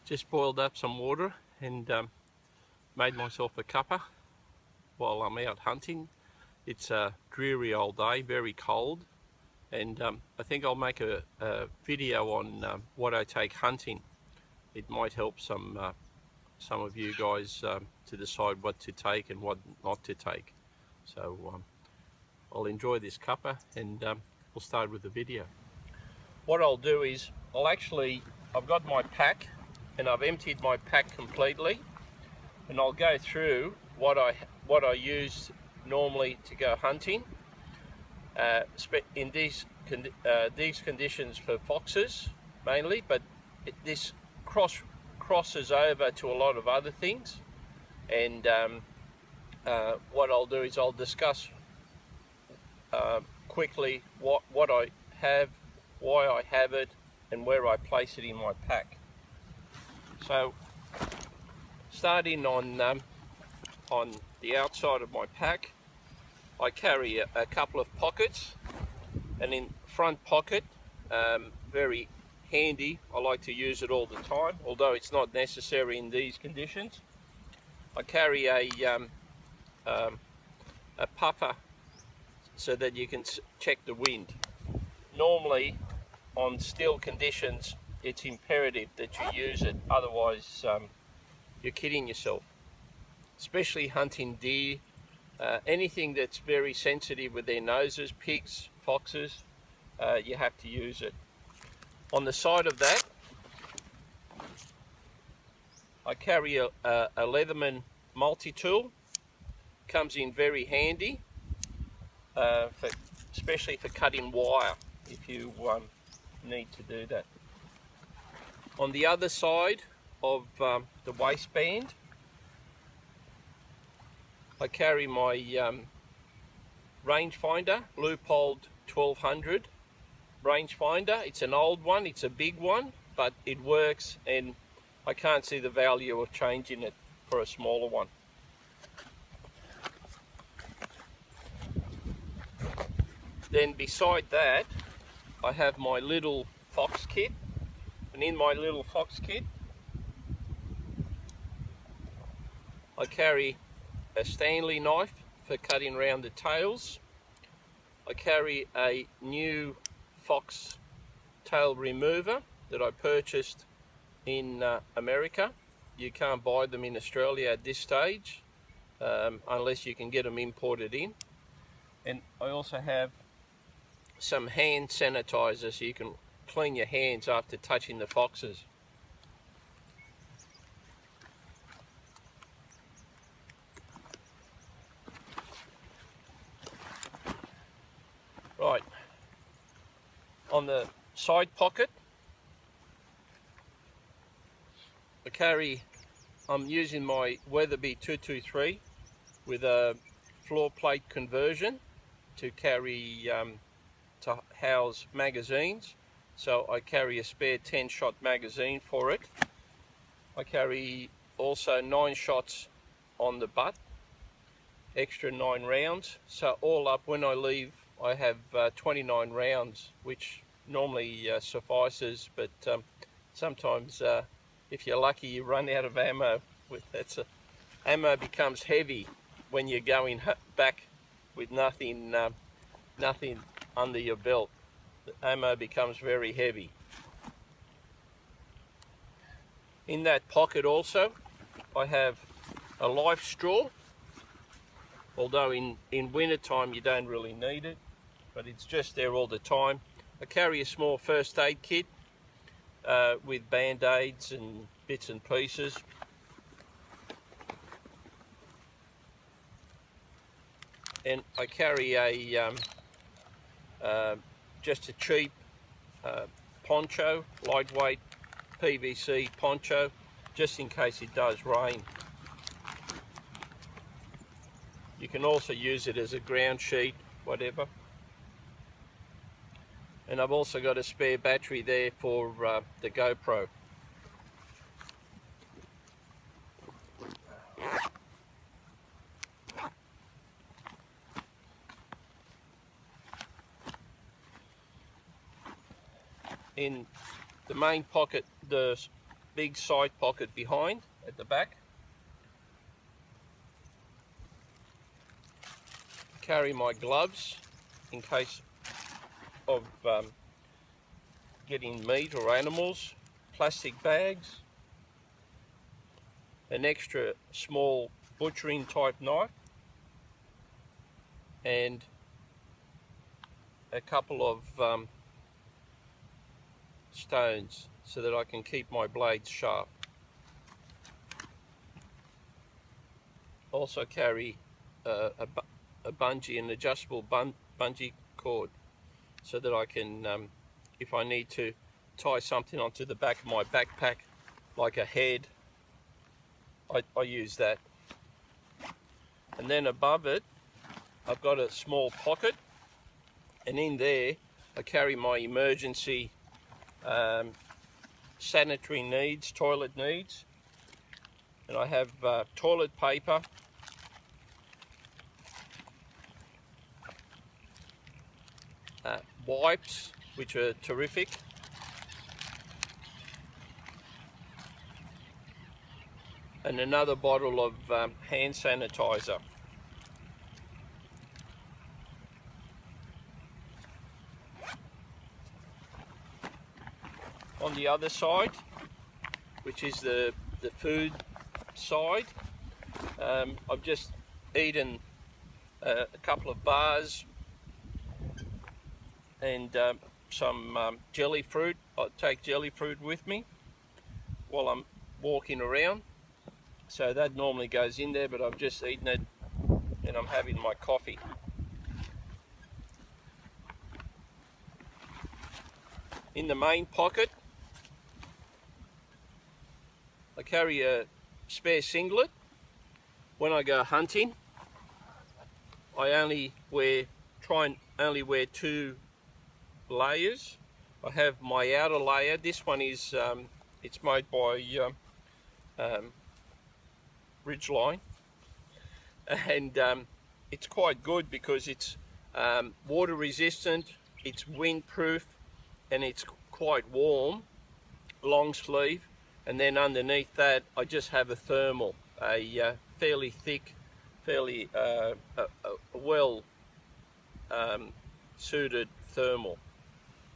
Just boiled up some water and made myself a cuppa while I'm out hunting. It's a dreary old day, very cold, and I think I'll make a video on what I take hunting. It might help some of you guys to decide what to take and what not to take. So I'll enjoy this cuppa and we'll start with the video. What I'll do is I've got my pack and I've emptied my pack completely, and I'll go through what I use normally to go hunting in these conditions for foxes mainly, but this crosses over to a lot of other things. And what I'll do is I'll discuss quickly what I have, why I have it, and where I place it in my pack. So starting on the outside of my pack, I carry a couple of pockets, and in front pocket, very handy. I like to use it all the time, although it's not necessary in these conditions. I carry a puffer so that you can check the wind. Normally on still conditions it's imperative that you use it, otherwise you're kidding yourself. Especially hunting deer, anything that's very sensitive with their noses, pigs, foxes, you have to use it. On the side of that, I carry a Leatherman multi-tool. Comes in very handy, especially for cutting wire if you need to do that. On the other side of the waistband, I carry my rangefinder, Leupold 1200 rangefinder. It's an old one, it's a big one, but it works, and I can't see the value of changing it for a smaller one. Then beside that, I have my little fox kit, and in my little fox kit I carry a Stanley knife for cutting around the tails. I carry a new fox tail remover that I purchased in America. You can't buy them in Australia at this stage unless you can get them imported in. And I also have some hand sanitizer so you can clean your hands after touching the foxes. Right, on the side pocket I'm using my Weatherby 223 with a floor plate conversion to carry to house magazines, so I carry a spare 10-shot magazine for it. I carry also 9 shots on the butt, extra 9 rounds, so all up when I leave I have 29 rounds, which normally suffices, but sometimes if you're lucky you run out of ammo. Ammo becomes heavy when you're going back with nothing under your belt. The ammo becomes very heavy. In that pocket also I have a life straw, although in winter time you don't really need it, but it's just there all the time. I carry a small first aid kit with band-aids and bits and pieces. And I carry just a cheap poncho, lightweight PVC poncho, just in case it does rain. You can also use it as a ground sheet, whatever. And I've also got a spare battery there for the GoPro. In the main pocket, the big side pocket behind at the back. Carry my gloves in case of getting meat or animals, plastic bags, an extra small butchering type knife, and a couple of stones so that I can keep my blades sharp. Also carry a bungee, an adjustable bungee cord, so that I can, if I need to tie something onto the back of my backpack, like a head, I use that. And then above it, I've got a small pocket, and in there I carry my emergency sanitary needs, toilet needs, and I have toilet paper, wipes, which are terrific, and another bottle of hand sanitizer. On the other side, which is the food side, I've just eaten a couple of bars and some jelly fruit. I take jelly fruit with me while I'm walking around, so that normally goes in there, but I've just eaten it and I'm having my coffee. In the main pocket, I carry a spare singlet. When I go hunting, I try and only wear 2 layers. I have my outer layer. This one is it's made by Ridgeline, and it's quite good because it's water resistant, it's windproof, and it's quite warm, long sleeve. And then underneath that I just have a thermal, a fairly thick, fairly well suited thermal.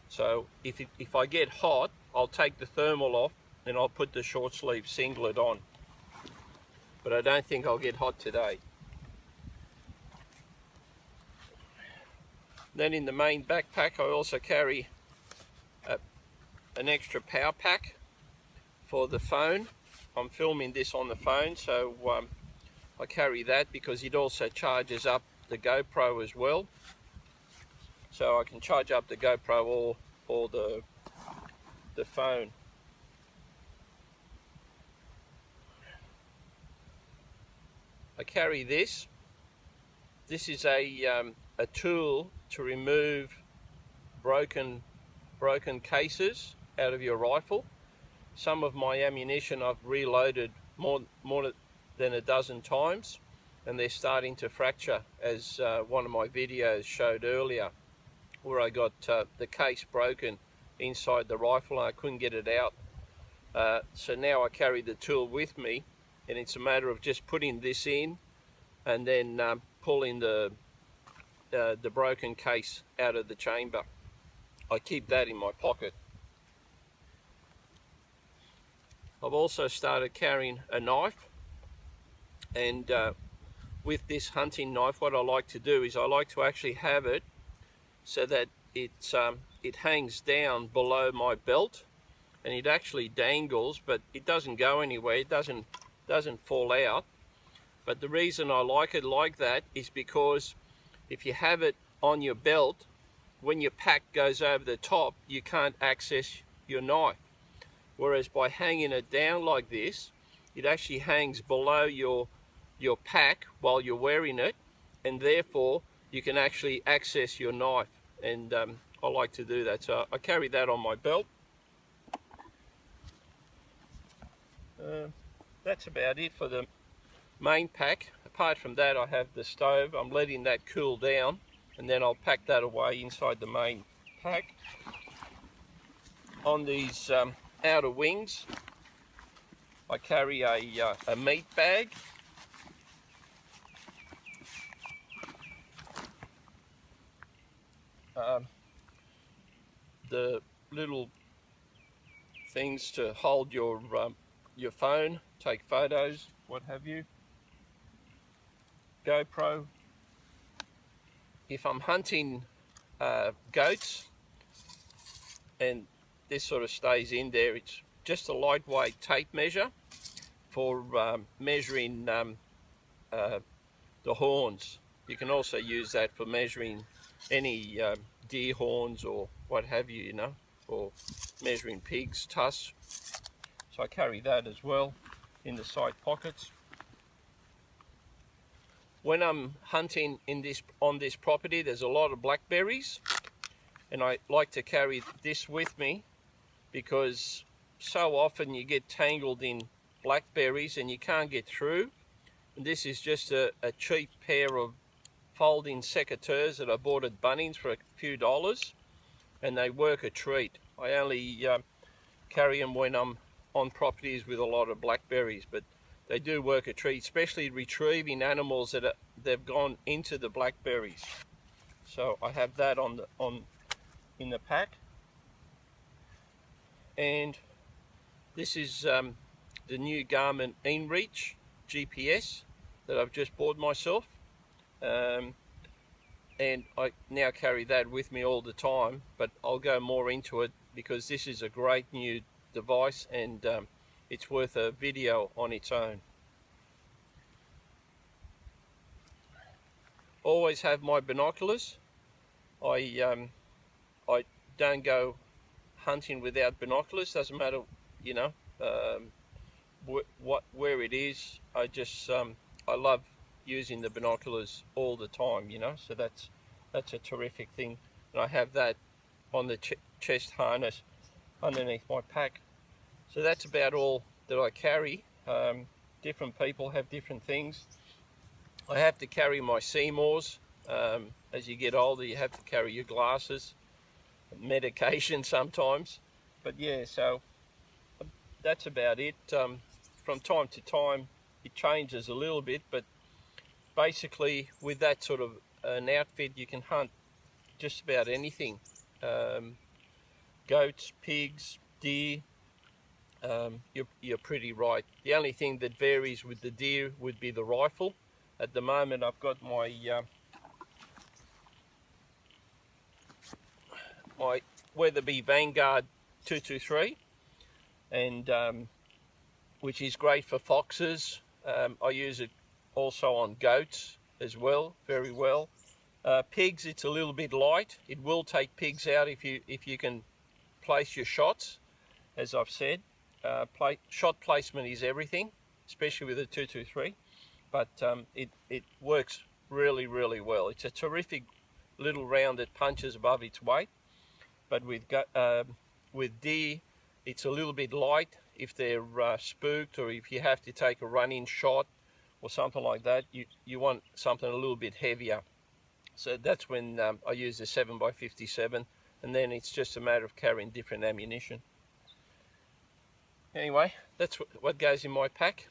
So if I get hot, I'll take the thermal off and I'll put the short sleeve singlet on. But I don't think I'll get hot today. Then in the main backpack I also carry an extra power pack for the phone. I'm filming this on the phone, so I carry that because it also charges up the GoPro as well. So I can charge up the GoPro or the phone. I carry this. This is a tool to remove broken cases out of your rifle. Some of my ammunition I've reloaded more than a dozen times, and they're starting to fracture, as one of my videos showed earlier, where I got the case broken inside the rifle and I couldn't get it out. So now I carry the tool with me, and it's a matter of just putting this in and then pulling the broken case out of the chamber. I keep that in my pocket. I've also started carrying a knife, and with this hunting knife, what I like to do is I like to actually have it so that it hangs down below my belt, and it actually dangles, but it doesn't go anywhere. It doesn't fall out. But the reason I like it like that is because if you have it on your belt, when your pack goes over the top, you can't access your knife. Whereas by hanging it down like this, it actually hangs below your pack while you're wearing it, and therefore you can actually access your knife. And I like to do that, so I carry that on my belt. That's about it for the main pack. Apart from that, I have the stove. I'm letting that cool down, and then I'll pack that away inside the main pack. On these outer wings, I carry a meat bag. The little things to hold your phone, take photos, what have you. GoPro. If I'm hunting goats, and this sort of stays in there, it's just a lightweight tape measure for measuring the horns. You can also use that for measuring any deer horns or what have you, or measuring pigs' tusks. So I carry that as well in the side pockets. When I'm hunting on this property, there's a lot of blackberries, and I like to carry this with me because so often you get tangled in blackberries and you can't get through. And this is just a cheap pair of folding secateurs that I bought at Bunnings for a few dollars, and they work a treat. I only carry them when I'm on properties with a lot of blackberries, but they do work a treat, especially retrieving animals that they've gone into the blackberries. So I have that in the pack. And this is the new Garmin InReach GPS that I've just bought myself, and I now carry that with me all the time, but I'll go more into it because this is a great new device, and it's worth a video on its own. Always have my binoculars. I don't go hunting without binoculars. Doesn't matter, where it is. I love using the binoculars all the time, so that's a terrific thing. And I have that on the chest harness underneath my pack. So that's about all that I carry. Different people have different things. I have to carry my Seymours. As you get older, you have to carry your glasses, medication sometimes. But yeah, so that's about it. From time to time it changes a little bit, but basically with that sort of an outfit you can hunt just about anything. Goats, pigs, deer. You're pretty right. The only thing that varies with the deer would be the rifle. At the moment I've got my my Weatherby Vanguard 223, and which is great for foxes. I use it also on goats as well, very well. Pigs, it's a little bit light. It will take pigs out if you can place your shots, as I've said. Shot placement is everything, especially with a 223. But it works really, really well. It's a terrific little round that punches above its weight. But with deer, it's a little bit light. If they're spooked, or if you have to take a run-in shot or something like that, you want something a little bit heavier. So that's when I use the 7x57, and then it's just a matter of carrying different ammunition. Anyway, that's what goes in my pack.